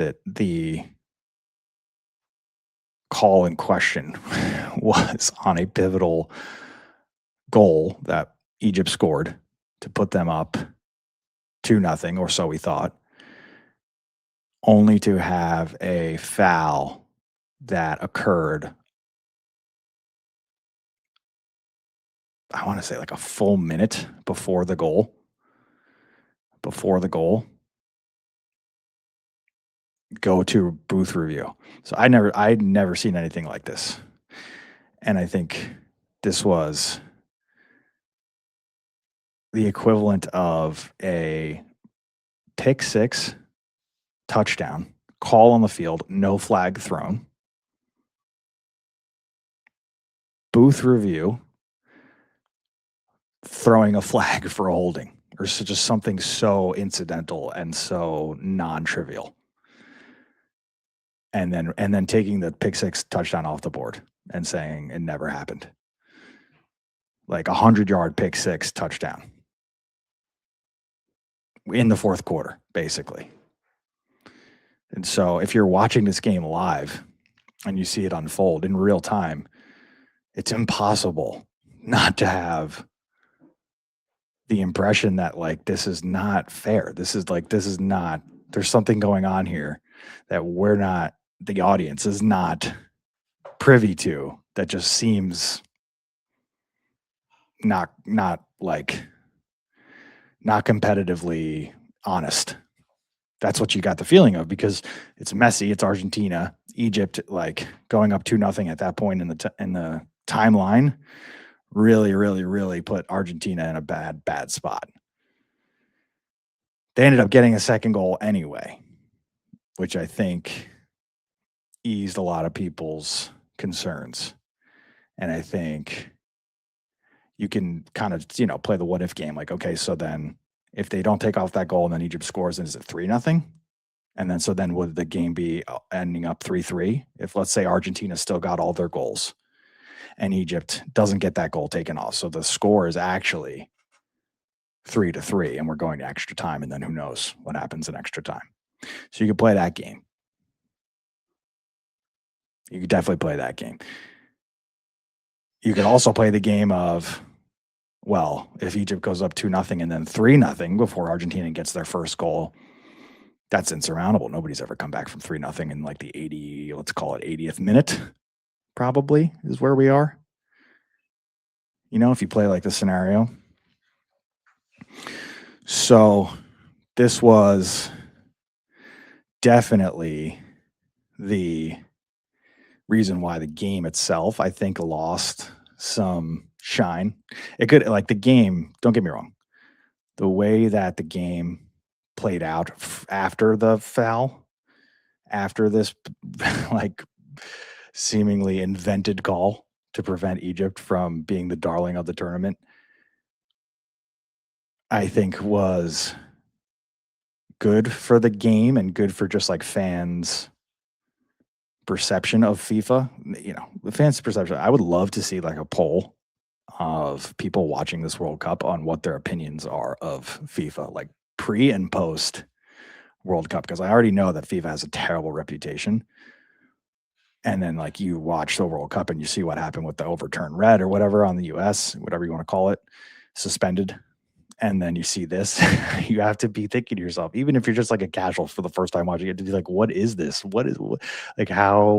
that the call in question was on a pivotal goal that Egypt scored to put them up 2-0, or so we thought, only to have a foul that occurred, I want to say like a full minute before the goal. Go to booth review. So I'd never seen anything like this. And I think this was the equivalent of a pick six touchdown, call on the field, no flag thrown, booth review, throwing a flag for a holding, or just something so incidental and so non-trivial. And then taking the pick six touchdown off the board and saying it never happened. Like 100-yard pick six touchdown in the fourth quarter, basically. And so if you're watching this game live and you see it unfold in real time, it's impossible not to have the impression that, like, this is not fair. This is not, there's something going on here that the audience is not privy to, that just seems not competitively honest. That's what you got the feeling of, because it's messy. It's Argentina, Egypt, like going up 2-0 at that point in the timeline really put Argentina in a bad spot. They ended up getting a second goal anyway, which I think eased a lot of people's concerns. And I think you can kind of, play the what if game. Like, okay, so then if they don't take off that goal and then Egypt scores, then is it 3-0? And then, so then would the game be ending up 3-3? If, let's say, Argentina still got all their goals and Egypt doesn't get that goal taken off. So the score is actually 3-3 and we're going to extra time. And then who knows what happens in extra time. So you could play that game. You could definitely play that game. You could also play the game of, well, if Egypt goes up 2-0 and then 3-0 before Argentina gets their first goal, that's insurmountable. Nobody's ever come back from 3-0 in like the 80th minute, probably, is where we are. If you play like the scenario. So this was definitely the reason why the game itself, I think, lost some shine. It could, like, the game, don't get me wrong, the way that the game played out after the foul, after this like seemingly invented call to prevent Egypt from being the darling of the tournament, I think was good for the game and good for just like fans' perception of FIFA. The fans' perception. I would love to see like a poll of people watching this World Cup on what their opinions are of FIFA, like pre and post World Cup, because I already know that FIFA has a terrible reputation. And then, like, you watch the World Cup and you see what happened with the overturned red or whatever on the US, whatever you want to call it, suspended. And then you see this, you have to be thinking to yourself, even if you're just like a casual for the first time watching it, to be like, what is this? Like, how